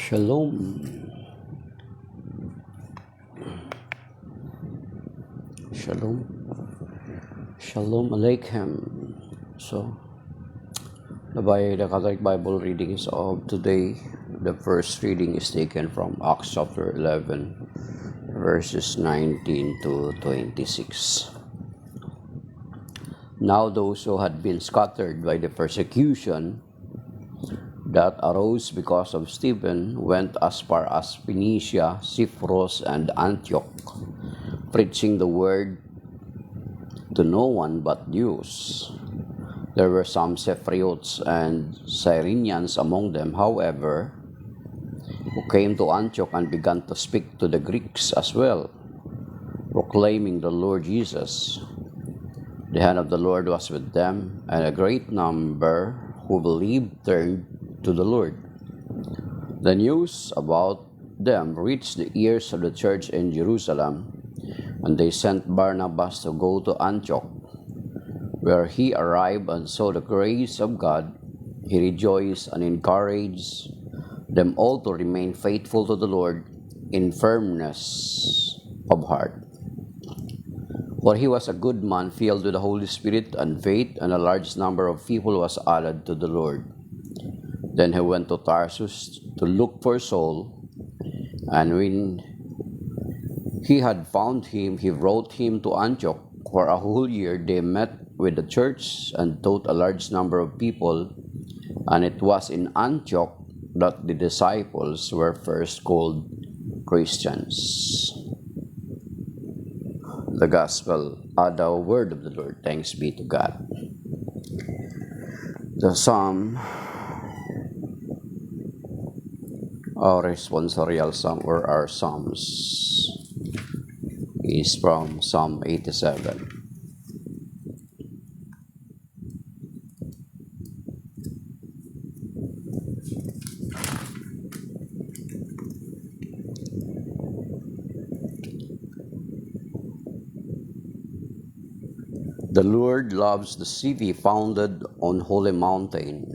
Shalom. Shalom. Shalom Aleichem. So, the Catholic Bible readings of today, the first reading is taken from Acts chapter 11, verses 19 to 26. Now those who had been scattered by the persecution that arose because of Stephen went as far as Phoenicia, Cyprus, and Antioch, preaching the word to no one but Jews. There were some Cypriots and Cyrenians among them, however, who came to Antioch and began to speak to the Greeks as well, proclaiming the Lord Jesus. The hand of the Lord was with them, and a great number who believed turned to the Lord. The news about them reached the ears of the church in Jerusalem, and they sent Barnabas to go to Antioch. Where he arrived and saw the grace of God, he rejoiced and encouraged them all to remain faithful to the Lord in firmness of heart. For he was a good man, filled with the Holy Spirit and faith, and a large number of people was added to the Lord. Then he went to Tarsus to look for Saul, and when he had found him, he brought him to Antioch. For a whole year they met with the church and taught a large number of people, and it was in Antioch that the disciples were first called Christians. The Gospel, the Word of the Lord. Thanks be to God. The Psalm, our responsorial Psalm or our Psalms, is from Psalm 87. The Lord loves the city founded on holy mountain.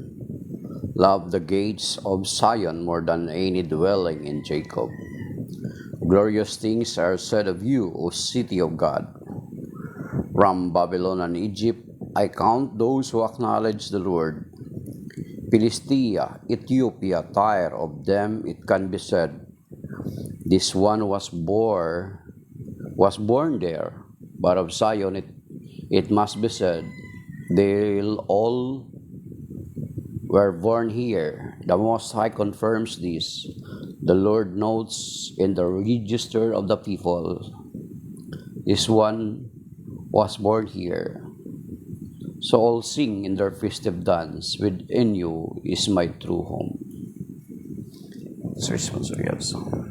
Love the gates of Zion more than any dwelling in Jacob. Glorious things are said of you, O city of God. From Babylon and Egypt, I count those who acknowledge the Lord. Philistia, Ethiopia, Tyre, of them it can be said, this one was born there, but of Zion it must be said, they all were born here. The Most High confirms this. The Lord notes in the register of the people, this one was born here. So all sing in their festive dance, within you is my true home. It's responsible song.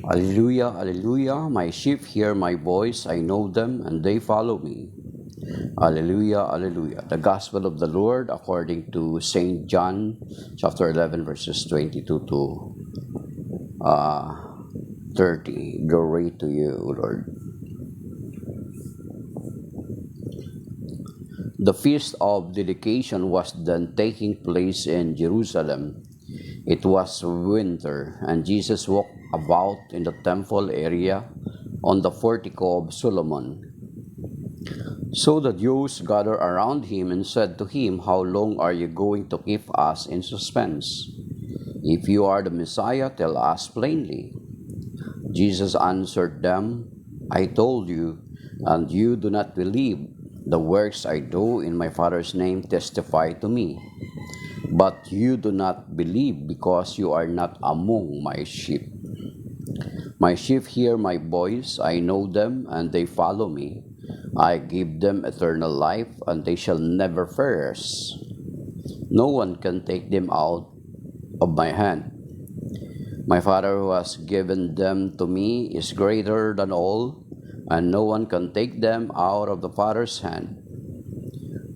Alleluia, alleluia, my sheep hear my voice, I know them, and they follow me. Alleluia, alleluia. The Gospel of the Lord according to St. John, chapter 11, verses 22 to 30. Glory to you, Lord. The feast of dedication was then taking place in Jerusalem. It was winter, and Jesus walked about in the temple area on the portico of Solomon. So the Jews gathered around him and said to him, how long are you going to keep us in suspense? If you are the Messiah, tell us plainly. Jesus answered them, I told you, and you do not believe. The works I do in my Father's name testify to me. But you do not believe because you are not among my sheep. My sheep hear my voice, I know them, and they follow me. I give them eternal life, and they shall never perish. No one can take them out of my hand. My Father who has given them to me is greater than all, and no one can take them out of the Father's hand.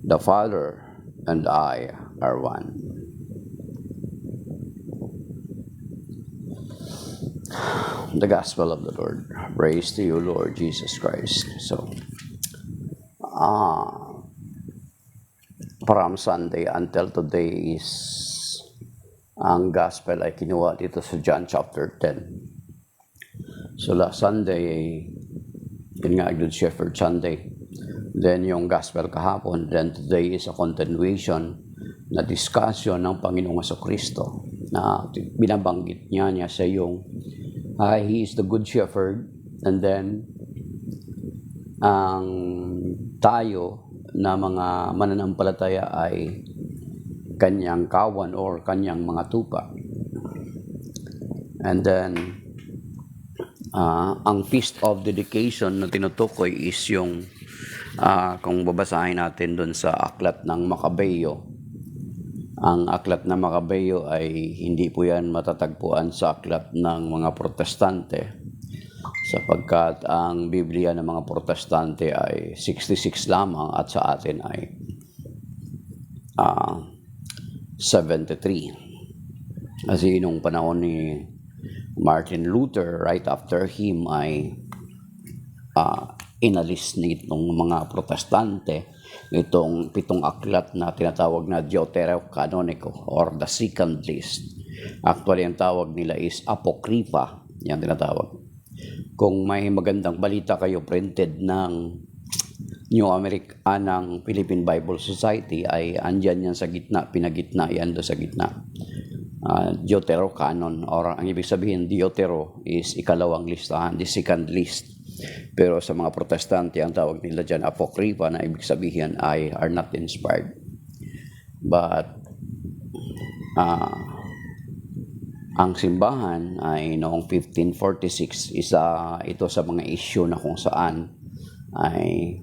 The Father and I are one. The Gospel of the Lord. Praise to you, Lord Jesus Christ. So, from Sunday until today is ang Gospel ay kinuha dito sa John chapter 10. So, last Sunday, yun nga, Good Shepherd Sunday. Then, yung Gospel kahapon. Then, today is a continuation na discussion ng Panginoong Jesucristo na binabanggit niya sa yung He is the Good Shepherd, and then ang tayo na mga mananampalataya ay kanyang kawan or kanyang mga tupa. And then ang Feast of Dedication na tinutukoy is yung kung babasahin natin dun sa aklat ng Makabeo. Ang aklat ng Makabeo ay hindi po yan matatagpuan sa aklat ng mga Protestante, sapagkat ang Biblia ng mga Protestante ay 66 lamang at sa atin ay 73. Kasi nung panahon ni Martin Luther, right after him ay inalis nitong mga Protestante itong 7 aklat na tinatawag na Deuterocanonico or the second list. Actually, ang tawag nila is Apocrypha. Yan tinatawag. Kung may magandang balita kayo printed ng ng Philippine Bible Society, ay andyan yan sa gitna, pinagitna yan doon sa gitna. Deuterocanon, or ang ibig sabihin, Deutero is ikalawang listahan, the second list. Pero sa mga Protestante, ang tawag nila dyan, Apocrypha, na ibig sabihin ay are not inspired. But, ang simbahan ay noong 1546, ito sa mga issue na kung saan ay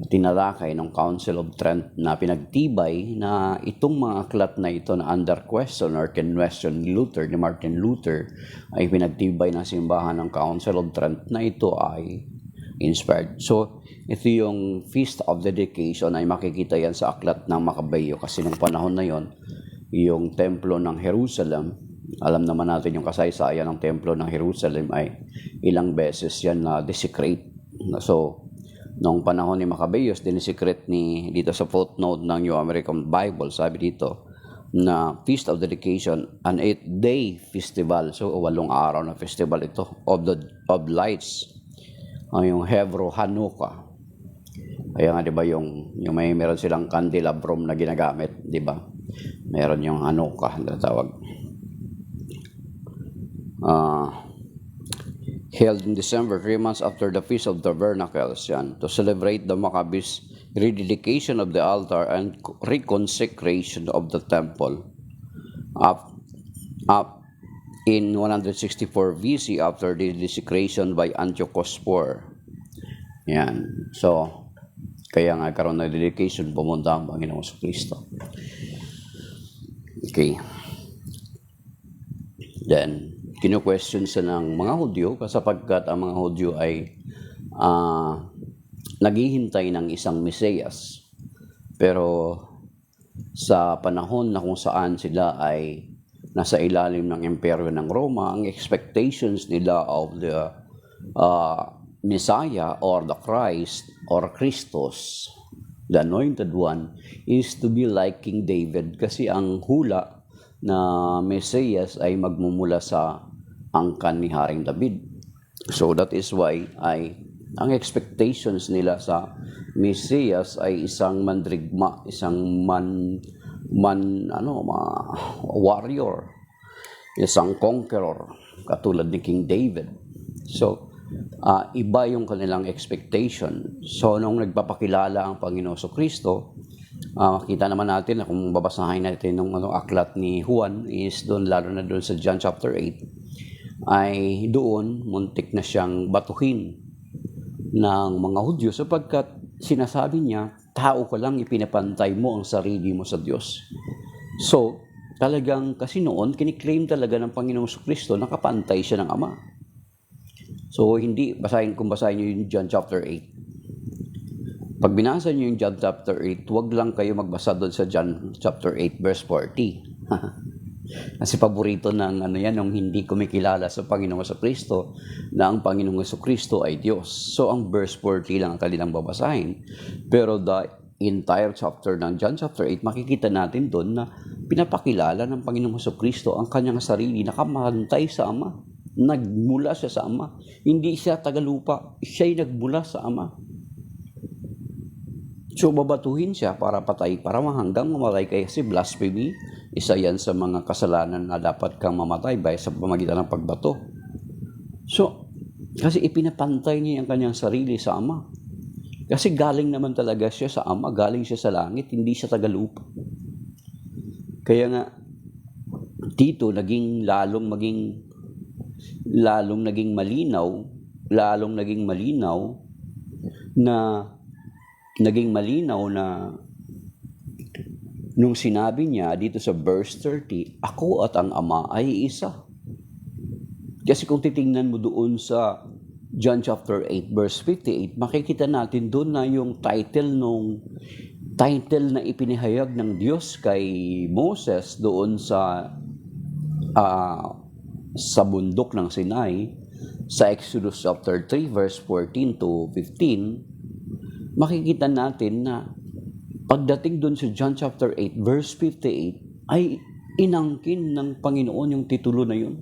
tinalakay ng Council of Trent na pinagtibay na itong mga aklat na ito na under question or question ni Martin Luther, ay pinagtibay ng simbahan ng Council of Trent na ito ay inspired. So, ito yung Feast of Dedication ay makikita yan sa aklat ng Makabeo, kasi nung panahon na yon, yung templo ng Jerusalem, alam naman natin yung kasaysayan ng templo ng Jerusalem ay ilang beses yan na desecrate. So, noong panahon ni Maccabeus, dinisecrete dito sa footnote ng New American Bible, sabi dito na Feast of Dedication, an 8-day festival. So, 8 araw na festival ito of lights. Yung Hebrew Hanukkah. Kaya nga, di ba, yung meron silang candelabrum na ginagamit, di ba? Meron yung Hanukkah na tawag. Held in December, 3 months after the Feast of Tabernacles, yan, to celebrate the Maccabees' rededication of the altar and reconsecration of the temple. Up in 164 BC after the desecration by Antiochus IV. Yan. So, kaya nga karoon na dedication, pumunta ang Panginoong Jesucristo. Okay. Then, kinu-question sa ng mga Hudyo, sapagkat ang mga Hudyo ay naghihintay ng isang Mesiyas. Pero sa panahon na kung saan sila ay nasa ilalim ng imperyo ng Roma, ang expectations nila of the Messiah or the Christ or Christos, the Anointed One, is to be like King David, kasi ang hula na Mesiyas ay magmumula sa angkan ni Haring David. So that is why ang expectations nila sa Mesiyas ay isang mandrigma, isang warrior, isang conqueror katulad ni King David. So iba yung kanilang expectation. So nung nagpapakilala ang Panginoon Jesucristo, kita naman natin na kung babasahin natin ng aklat ni Juan, is doon, lalo na doon sa John chapter 8, ay doon muntik na siyang batuhin ng mga Hudyo, sapagkat sinasabi niya, tao ka lang, ipinapantay mo ang sarili mo sa Diyos. So, talagang kasi noon, kiniklaim talaga ng Panginoong Jesucristo, nakapantay siya ng Ama. So, kung basahin nyo yung John chapter 8. Pag binasa nyo yung John chapter 8, huwag lang kayo magbasa doon sa John chapter 8 verse 40. Kasi paborito ng nung hindi kumikilala sa Panginoong Kristo na ang Panginoong Kristo ay Diyos. So, ang verse 40 lang ang kanilang babasahin. Pero the entire chapter ng John chapter 8, makikita natin doon na pinapakilala ng Panginoong Kristo ang kanyang sarili, nakamantay sa Ama. Nagmula siya sa Ama. Hindi siya tagalupa. Siya'y nagmula sa Ama. So, babatuhin siya para patay, para hanggang mamatay kasi blasphemy. Isa yan sa mga kasalanan na dapat kang mamatay sa pamagitan ng pagbato. So, kasi ipinapantay niya ang kanyang sarili sa Ama. Kasi galing naman talaga siya sa Ama, galing siya sa langit, hindi siya tagalupa. Kaya nga, dito lalong naging malinaw na nung sinabi niya dito sa verse 30, ako at ang Ama ay isa. Kasi kung titingnan mo doon sa John chapter 8 verse 58, makikita natin doon na yung title na ipinahayag ng Diyos kay Moses doon sa bundok ng Sinai, sa Exodus chapter 3 verse 14 to 15, makikita natin na pagdating doon sa John chapter 8 verse 58 ay inangkin ng Panginoon yung titulo na yun.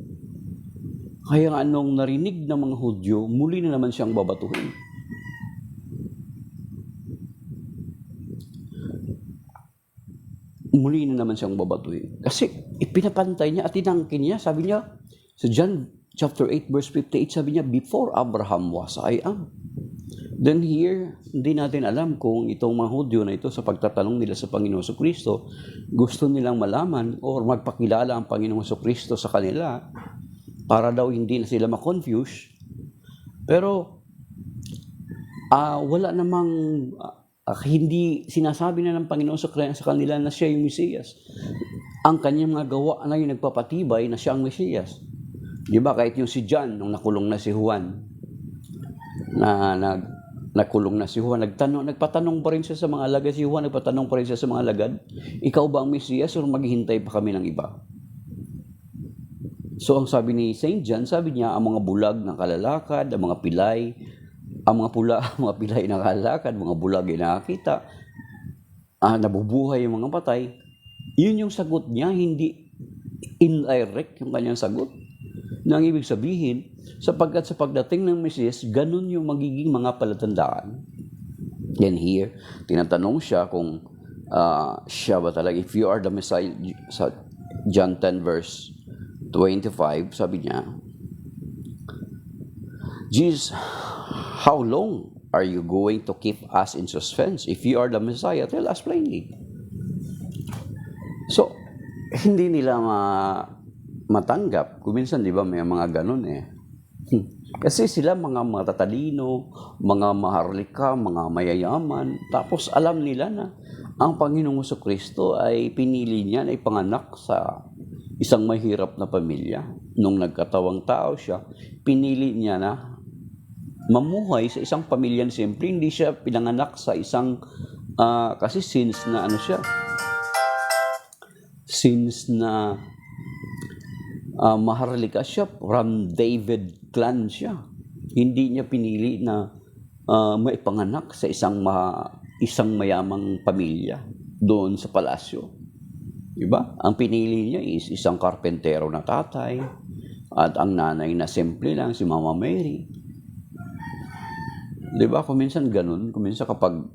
Kaya anong narinig ng mga Hudyo, muli na naman siyang babatuhin. Muli na naman siyang babatuhin. Kasi ipinapantay niya at inangkin niya. Sabi niya sa John chapter 8 verse 58, sabi niya, before Abraham was, I am. Then here, hindi natin alam kung itong mga Hudyo na ito sa pagtatanong nila sa Panginoong Kristo, gusto nilang malaman o magpakilala ang Panginoong Kristo sa kanila para daw hindi na sila ma-confuse. Pero wala namang hindi sinasabi na ng Panginoon sa kanila na siya yung Mesiyas. Ang kanyang mga gawa na yung nagpapatibay na siya ang Mesiyas. Di ba? Kahit yung si John, nung nakulong na si Juan, nakulong na si Juan, nagpatanong pa rin siya sa mga alagad. Si Juan, nagpatanong pa rin siya sa mga alagad, ikaw ba ang Mesiyas o maghihintay pa kami ng iba? So, ang sabi ni St. John, sabi niya, ang mga bulag ng kalalakad, ang mga pilay, ang mga pilay na kalalakad, mga bulag ay nakakita, nabubuhay yung mga patay. Yun yung sagot niya, hindi indirect yung kanyang sagot. Nang ibig sabihin, sapagkat sa pagdating ng Mesiyas, ganun yung magiging mga palatandaan. Then here, tinatanong siya kung siya ba talaga, if you are the Messiah, sa John 10 verse 25, sabi niya, Jesus, how long are you going to keep us in suspense? If you are the Messiah, tell us plainly. So, hindi nila matanggap. Kuminsan, di ba, may mga ganun eh. Kasi sila mga matatalino, mga maharlika, mga mayayaman. Tapos alam nila na ang Panginoong Kristo ay pinili niya na ipanganak sa isang mahirap na pamilya. Nung nagkatawang tao siya, pinili niya na mamuhay sa isang pamilya simple. Hindi siya pinanganak sa isang, kasi since na maharlika siya, from David clan siya. Hindi niya pinili na maipanganak sa isang mayamang pamilya doon sa palasyo. Diba? Ang pinili niya is isang karpentero na tatay at ang nanay na simple lang, si Mama Mary. Diba? Kuminsan ganun. Kuminsan kapag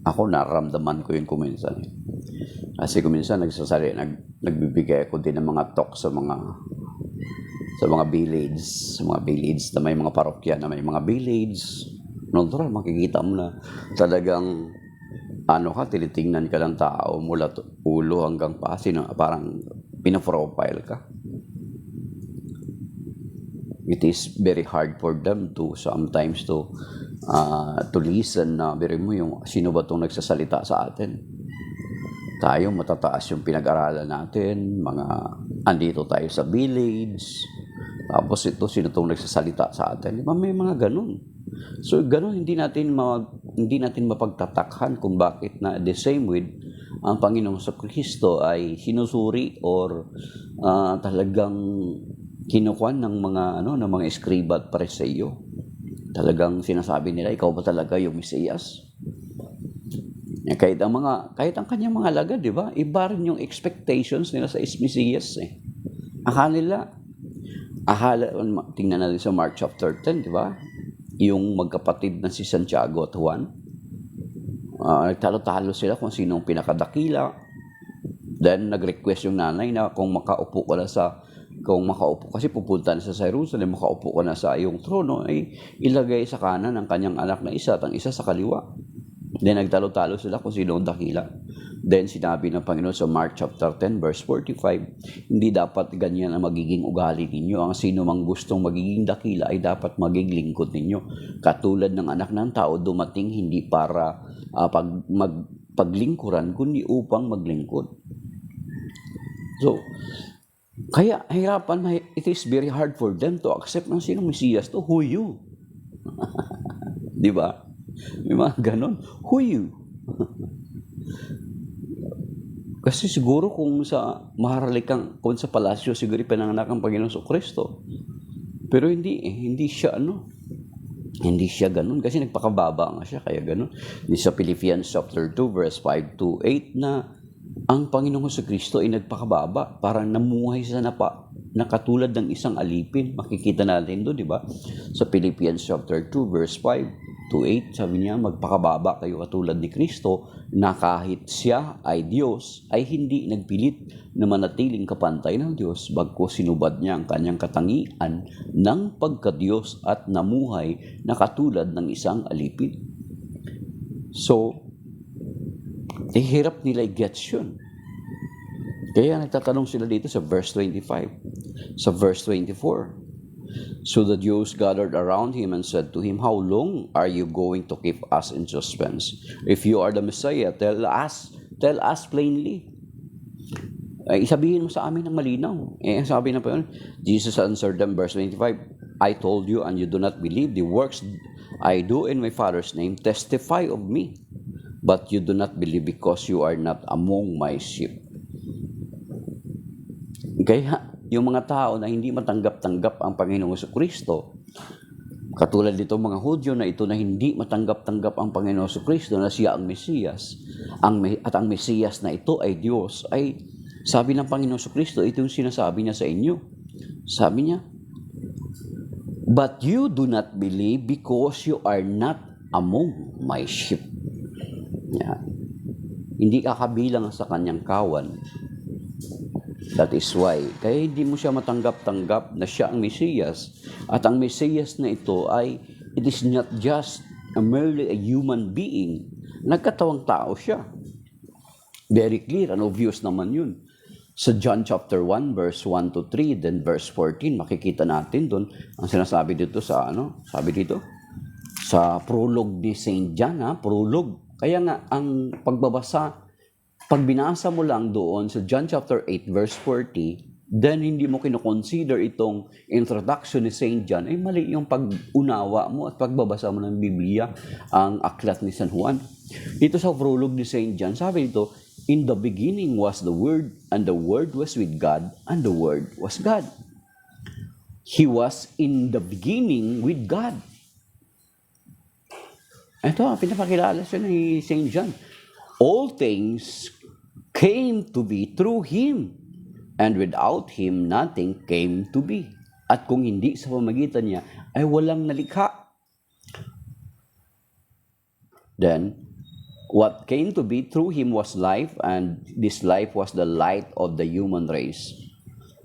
ako nararamdaman ko yun kuminsan. Kasi kuminsan nagbibigay ako din ng mga talk sa mga village, na may mga parokya, na may mga village. Natural, makikita mo na talagang tinitingnan ka ng tao mula ulo hanggang paa, parang pinaprofile ka. It is very hard for them to sometimes to listen na biro mo yung sino ba itong nagsasalita sa atin. Tayo matataas yung pinag-aralan natin, andito tayo sa village, Tapos ito, sino itong nagsasalita sa atin? Di ba may mga ganun? So ganun, hindi natin mapagtatakhan kung bakit na the same with ang Panginoong sa Kristo ay sinusuri or talagang kinukuhan ng mga eskriba at pareseyo. Talagang sinasabi nila, ikaw ba talaga yung Mesiyas? Kahit ang kanyang mga alagad, di ba? Iba rin yung expectations nila sa Mesiyas eh. Akala, tingnan natin sa Mark chapter 10, di ba? Yung magkapatid na si Santiago at Juan. Nagtalo-talo sila kung sinong pinakadakila. Then, nag-request yung nanay na kung makaupo kasi pupunta na sa Jerusalem, makaupo ka na sa iyong trono, ay ilagay sa kanan ng kanyang anak na isa at ang isa sa kaliwa. Then, nagtalo-talo sila kung sino ang dakila. Then, sinabi ng Panginoon sa Mark chapter 10, verse 45, hindi dapat ganyan ang magiging ugali ninyo. Ang sino mang gustong magiging dakila ay dapat maging lingkod ninyo. Katulad ng anak ng tao, dumating hindi para paglingkuran, kundi upang maglingkod. So, kaya it is very hard for them to accept ng sino Mesiyas to, who you? Di ba? May mga ganon. Who you? Kasi siguro kung sa maharalikan, kung sa palasyo, siguro pinanganak ang Panginoon sa Kristo. Pero hindi siya Hindi siya ganun kasi nagpakababa nga siya, kaya ganun. Sa Philippians chapter 2 verse 5 to 8 na ang Panginoon sa Kristo ay nagpakababa, parang namuhay sa na katulad ng isang alipin. Makikita natin doon, di ba? Sa Philippians chapter 2 verse 5 to 8, sabi niya, magpakababa kayo katulad ni Kristo na kahit siya ay Diyos, ay hindi nagpilit na manatiling kapantay ng Diyos, bagkus sinubad niya ang kanyang katangian ng pagka-Diyos at namuhay na katulad ng isang alipin. So, hirap nila i-gets yun. Kaya nagtatanong sila dito sa verse 25. Sa verse 24, so the Jews gathered around him and said to him, how long are you going to keep us in suspense? If you are the Messiah, tell us plainly. Isabihin mo sa amin ng malinaw. Sabi na pa yun, Jesus answered them, verse 25, I told you and you do not believe. The works I do in my Father's name testify of me, but you do not believe because you are not among my sheep. Kaya yung mga tao na hindi matanggap-tanggap ang Panginoong Kristo, katulad dito mga Hudyo na ito na hindi matanggap-tanggap ang Panginoong Kristo na siya ang Mesiyas, at ang Mesiyas na ito ay Diyos, ay sabi ng Panginoong Kristo, ito yung sinasabi niya sa inyo. Sabi niya, but you do not believe because you are not among my sheep. Yeah. Hindi ka kabilang sa kanyang kawan. That is why, kaya hindi mo siya matanggap-tanggap na siya ang Mesiyas. At ang Mesiyas na ito ay, it is not just merely a human being. Nagkatawang tao siya. Very clear and obvious naman yun. Sa John chapter 1, verse 1 to 3, then verse 14, makikita natin doon, ang sinasabi dito sa, sabi dito, sa prologue ni St. John, prologue. Kaya nga, ang pagbabasa, pag binasa mo lang doon sa John chapter 8 verse 40, then hindi mo kinoconsider itong introduction ni St. John, ay mali yung pag-unawa mo at pagbabasa mo ng Biblia, ang aklat ni San Juan. Dito sa prologue ni St. John, sabi dito, in the beginning was the Word, and the Word was with God, and the Word was God. He was in the beginning with God. Ito, pinapakilala siya ni St. John. All things came to be through Him, and without Him, nothing came to be. At kung hindi sa pamagitan niya, ay walang nalikha. Then, what came to be through Him was life, and this life was the light of the human race.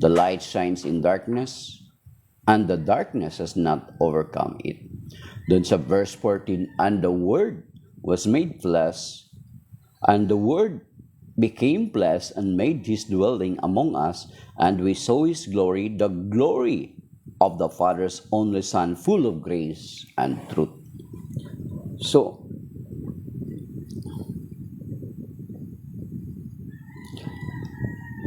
The light shines in darkness, and the darkness has not overcome it. Then sa verse 14, and the Word was made flesh, and the Word became flesh and made His dwelling among us, and we saw His glory, the glory of the Father's only Son, full of grace and truth. So,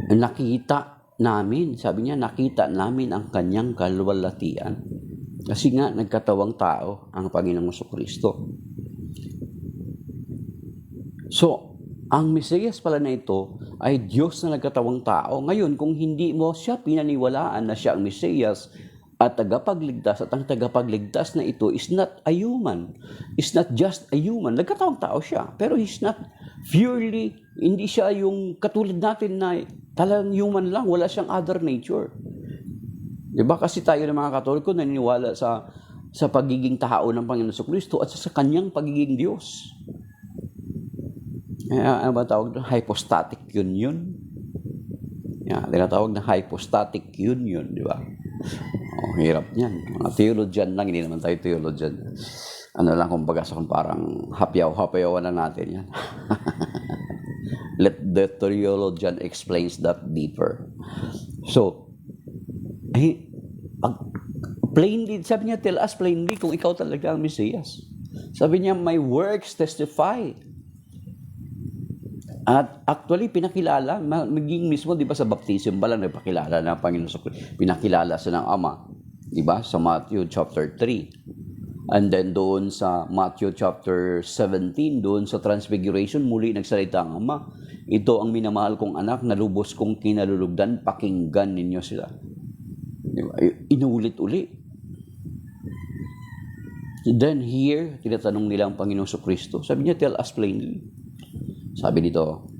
nakita namin, sabi niya, nakita namin ang kanyang kalwalhatian. Kasi nga, nagkatawang tao ang Panginoong Kristo. So, ang Mesiyas pala na ito ay Diyos na nagkatawang tao. Ngayon, kung hindi mo siya pinaniwalaan na siya ang Mesiyas at tagapagligtas, at ang tagapagligtas na ito is not a human, is not just a human, nagkatawang tao siya, pero he's not purely, hindi siya yung katulad natin na talagang human lang, wala siyang other nature. Diba? Kasi tayo ng mga Katoliko naniniwala sa pagiging tao ng Panginoon Kristo at sa kanyang pagiging Diyos. Ano ba tawag doon? Hypostatic union. Tinatawag na hypostatic union, di ba? Hirap niyan. Mga theologian lang, hindi naman tayo theologian. Ano lang, kumbaga sa parang hapyaw-hapyawan na natin yan. Let the theologian explains that deeper. So, plainly, sabi niya, tell us plainly kung ikaw talaga ang Mesiyas. Sabi niya, my works testify. At actually, pinakilala, maging mismo, di ba, sa baptism ba lang, napakilala na ang Panginoon sa Kristo, pinakilala sa ng Ama, di ba, sa Matthew chapter 3. And then doon sa Matthew chapter 17, doon sa Transfiguration, muli nagsalita ang Ama, ito ang minamahal kong anak, na lubos kong kinalulugdan, pakinggan ninyo sila. Di ba? Inulit-uli. Then here, tinatanong nila ang Panginoon sa Kristo, sabi niya, tell us plainly. Sabi dito,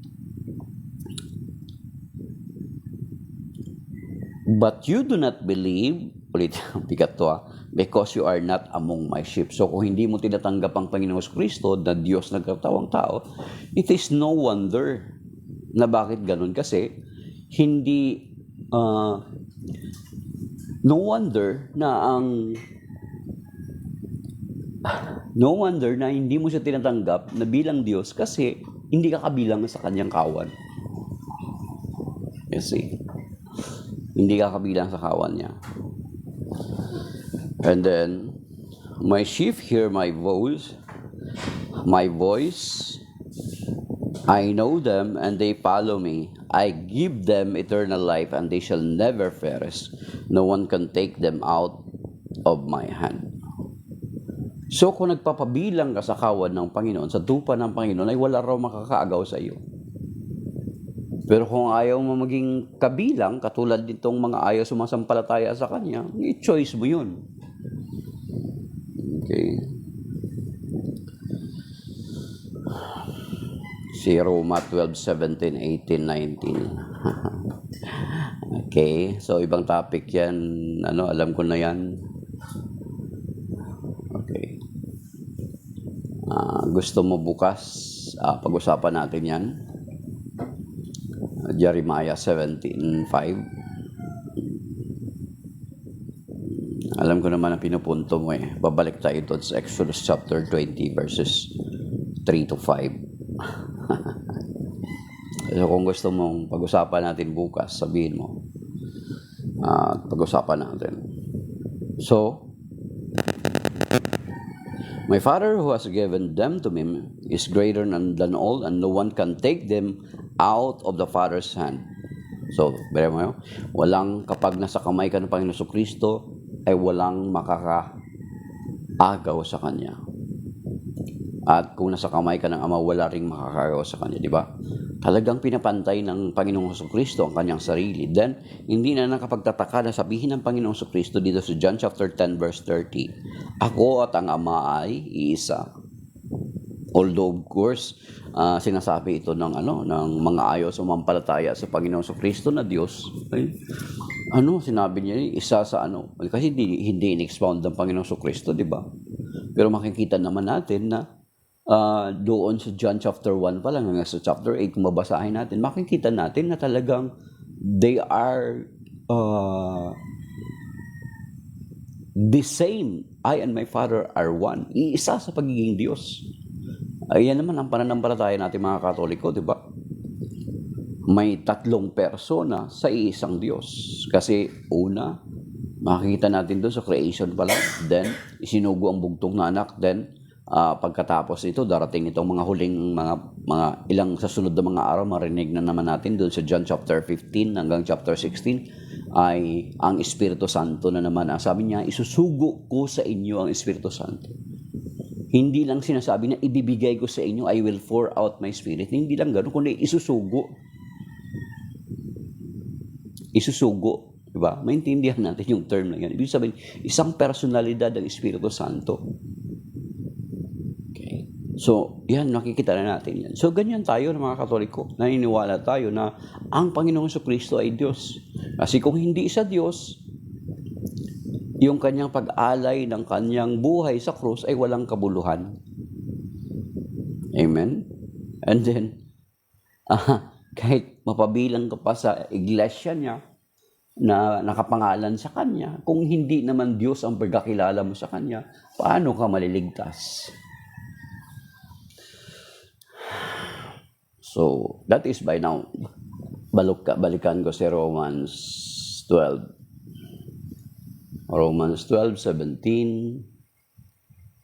but you do not believe, ulit, bigat to because you are not among my sheep. So kung hindi mo tinatanggap ang Panginoon Kristo na Diyos nagkatawang tao, it is no wonder na bakit ganun. Kasi hindi, no wonder na hindi mo siya tinatanggap na bilang Diyos kasi hindi ka kabilang sa kanyang kawan. You see? Hindi ka kabilang sa kawan niya. And then, my sheep hear my voice, I know them and they follow me. I give them eternal life and they shall never perish. No one can take them out of my hand. So kung nagpapabilang ka sa kawan ng Panginoon, sa tupa ng Panginoon, ay wala raw makakaagaw sa iyo. Pero kung ayaw mo maging kabilang, katulad nitong mga ayaw sumasampalataya sa Kanya, i-choice mo yun. Okay. Si Roma 12, 17, 18, 19. Okay, so ibang topic yan. Alam ko na yan. Okay. Gusto mo bukas, pag-usapan natin yan. Jeremiah 17:5. Alam ko naman ang pinupunto mo eh. Babalik tayo doon sa Exodus chapter 20 verses 3 to 5. So kung gusto mong pag-usapan natin bukas, sabihin mo. Pag-usapan natin. So, my Father who has given them to me is greater than all, and no one can take them out of the Father's hand. So, bere mo yun? Kapag nasa kamay ka ng Panginoon Kristo, ay walang makakaagaw sa Kanya. At kung nasa kamay ka ng Ama, wala ring makakaagaw sa Kanya, di ba? Talagang pinapantay ng Panginoong Kristo ang Kanyang sarili. Then, hindi na nakapagtataka na sabihin ng Panginoong Kristo dito sa John chapter 10 verse 30, ako at ang Ama ay iisa. Although of course, sinasabi ito ng mga ayaw sumampalataya sa Panginoong Kristo na Diyos. Okay? Sinabi niya isa sa kasi hindi in-expound ng Panginoong Kristo, di ba? Pero makikita naman natin na doon sa John chapter 1 pa lang hanggang sa chapter 8, kung mabasahin natin, makikita natin na talagang they are the same. I and my Father are one. Iisa sa pagiging Diyos. Ayan naman ang pananampalataya natin mga Katoliko, di ba? May tatlong persona sa iisang Diyos. Kasi una, makikita natin doon sa creation pa lang, then isinugo ang bugtong na anak, then Pagkatapos ito, darating itong mga huling mga ilang sa sunod na mga araw, marinig na naman natin doon sa John chapter 15 hanggang chapter 16 ay ang Espiritu Santo na naman. Sabi niya, isusugo ko sa inyo ang Espiritu Santo. Hindi lang sinasabi na ibibigay ko sa inyo, I will pour out my Spirit. Hindi lang gano'n, kundi isusugo. Isusugo. Diba? Maintindihan natin yung term na yan. Ibig sabihin, isang personalidad ng Espiritu Santo. So, yan, nakikita na natin yan. So, ganyan tayo ng mga Katoliko. Naniniwala tayo na ang Panginoong Jesucristo ay Diyos. Kasi kung hindi sa Diyos, yung kanyang pag-alay ng kanyang buhay sa krus ay walang kabuluhan. Amen? And then, kahit mapabilang ka pa sa iglesia niya na nakapangalan sa kanya, kung hindi naman Diyos ang pagkakilala mo sa kanya, paano ka maliligtas? So, that is by now. Balikan ko si Romans 12. Romans 12:17.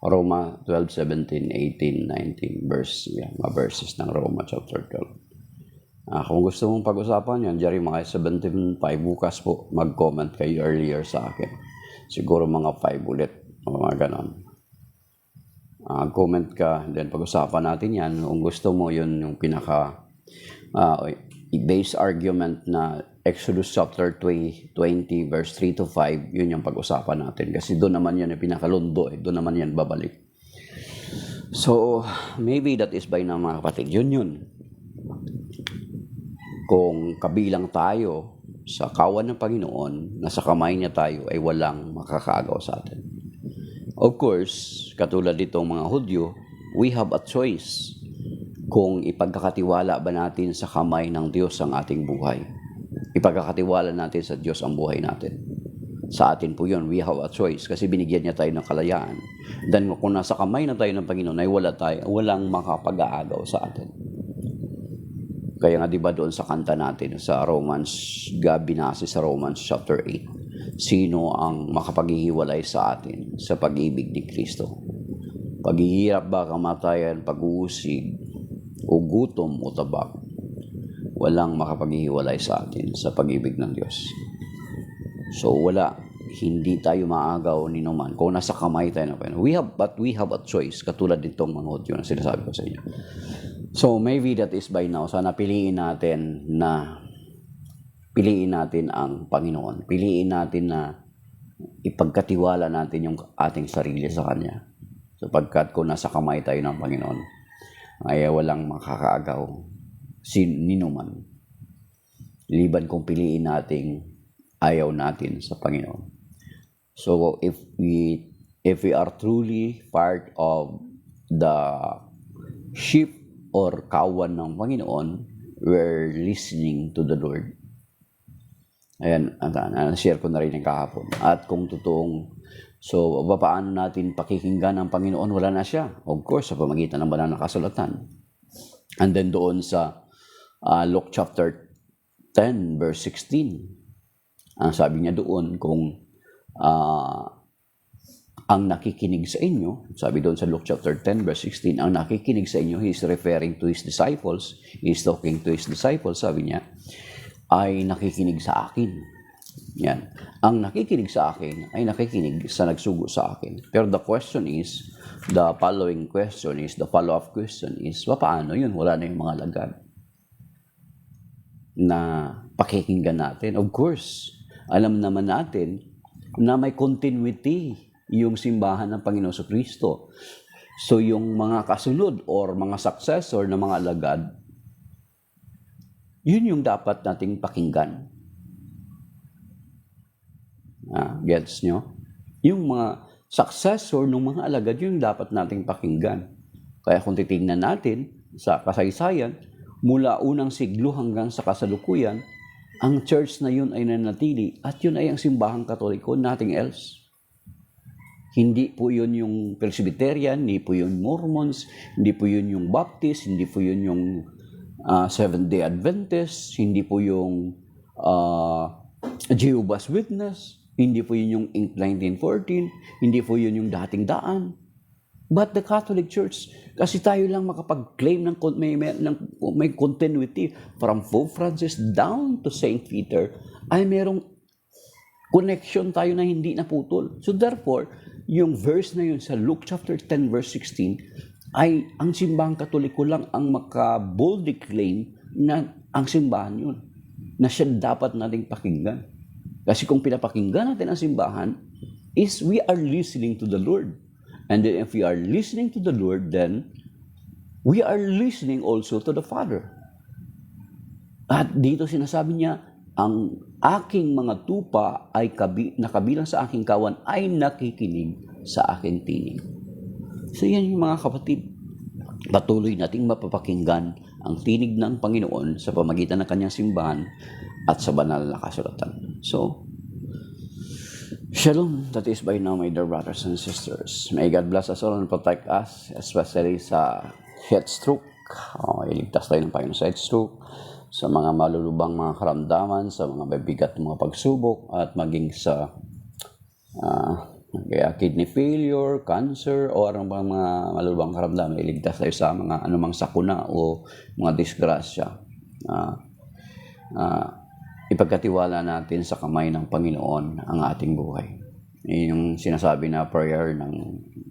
Roma 12:17, 18, 19 verse. Mga verses ng Roma chapter 12. Kung gusto mong pag-usapan yan, Jerry, mga 17:5 bukas po, mag-comment kayo earlier sa akin. Siguro mga 5 ulit. Mga ganon. Comment ka, then pag-usapan natin yan. Kung gusto mo, yun yung pinaka base argument na Exodus chapter 20 verse 3 to 5, yun yung pag-usapan natin. Kasi doon naman yan yung pinakalundo, doon naman yan babalik. So, maybe that is by na mga kapatid. Yun. Kung kabilang tayo sa kawan ng Panginoon, nasa kamay niya tayo, ay walang makakaagaw sa atin. Of course, katulad ditong mga Hudyo, we have a choice kung ipagkakatiwala ba natin sa kamay ng Diyos ang ating buhay. Ipagkakatiwala natin sa Diyos ang buhay natin. Sa atin po yun, we have a choice kasi binigyan niya tayo ng kalayaan. Then kung nasa kamay na tayo ng Panginoon, ay walang makapag-aagaw sa atin. Kaya nga diba doon sa kanta natin sa Romans, binase sa Romans chapter 8, sino ang makapaghihiwalay sa atin sa pag-ibig ni Kristo? Paghihirap ba, kamatayan, pag-uusig, o gutom o tabak? Walang makapaghihiwalay sa atin sa pag-ibig ng Diyos. So hindi tayo maagaw ni naman kung nasa kamay tayo ng Panginoon. But we have a choice, katulad ditong mga Hudyo na sinasabi ko sa inyo. So maybe that is by now. Sana piliin natin ang Panginoon. Piliin natin na ipagkatiwala natin yung ating sarili sa Kanya. Sapagkat kung nasa kamay tayo ng Panginoon, ay walang makakaagaw sinuman. Liban kung piliin nating ayaw natin sa Panginoon. So if we are truly part of the sheep or kawan ng Panginoon, we're listening to the Lord. Ayan, share ko na rin yung kahapon. At kung totoong, so paano natin pakikinggan ang Panginoon? Wala na siya. Of course, sa pamagitan ng banal na kasulatan. And then doon sa Luke chapter 10 verse 16, ang sabi niya doon kung ang nakikinig sa inyo, sabi doon sa Luke chapter 10 verse 16, ang nakikinig sa inyo, he's referring to his disciples, he's talking to his disciples, sabi niya, ay nakikinig sa akin. Yan. Ang nakikinig sa akin ay nakikinig sa nagsugo sa akin. Pero the follow-up question is, paano yun? Wala na yung mga lagad na pakikinggan natin. Of course, alam naman natin na may continuity yung simbahan ng Panginoon Jesucristo. So yung mga kasunod or mga successor na mga alagad, yun yung dapat nating pakinggan. Gets nyo? Yung mga successor ng mga alagad, yun yung dapat nating pakinggan. Kaya kung titingnan natin sa kasaysayan, mula unang siglo hanggang sa kasalukuyan, ang church na yun ay nanatili at yun ay ang simbahang Katoliko, nothing else. Hindi po yun yung Presbyterian, hindi po yun Mormons, hindi po yun yung Baptist, hindi po yun yung Seventh-day Adventist, hindi po yung Jehovah's Witness, hindi po yun yung Inc. 1914, hindi po yun yung dating daan. But the Catholic Church, kasi tayo lang makapag-claim ng may continuity from Pope Francis down to Saint Peter, ay merong connection tayo na hindi naputol. So therefore, yung verse na yun sa Luke chapter 10 verse 16, ay ang simbahang Katoliko lang ang maka-boldly claim na ang simbahan yun, na siya dapat nating pakinggan. Kasi kung pinapakinggan natin ang simbahan, is we are listening to the Lord. And then if we are listening to the Lord, then we are listening also to the Father. At dito sinasabi niya, ang aking mga tupa ay nakabilang sa aking kawan ay nakikinig sa aking tinig. So yan yung mga kapatid. Patuloy nating mapapakinggan ang tinig ng Panginoon sa pamagitan ng kanyang simbahan at sa banal na kasulatan. So, Shalom, that is by now, my dear brothers and sisters. May God bless us all and protect us, especially sa heat stroke. Iligtas tayo ng Panginoon sa heat stroke, sa mga malulubang mga karamdaman, sa mga mabigat mga pagsubok, at maging sa kidney failure, cancer, o ang mga malulubang karamdaman. Iligtas tayo sa mga anumang sakuna o mga disgrasya. Ipagkatiwala natin sa kamay ng Panginoon ang ating buhay. Yung sinasabi na prayer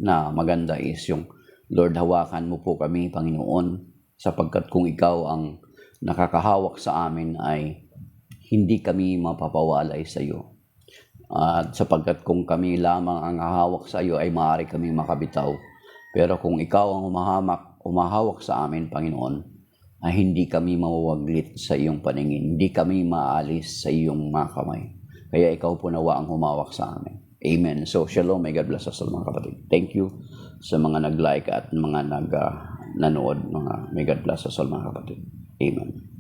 na maganda is yung, Lord, hawakan mo po kami, Panginoon, sapagkat kung ikaw ang nakakahawak sa amin ay hindi kami mapapawalay sa iyo. At sapagkat kung kami lamang ang hahawak sa iyo ay maaari kami makabitaw. Pero kung ikaw ang humahawak sa amin, Panginoon, ay hindi kami mawawaglit sa iyong paningin. Hindi kami maalis sa iyong mga kamay. Kaya ikaw po nawa ang humawak sa amin. Amen. So, shalom. May God bless us all, mga kapatid. Thank you sa mga nag-like at mga nanood. May God bless us all, mga kapatid. Amen.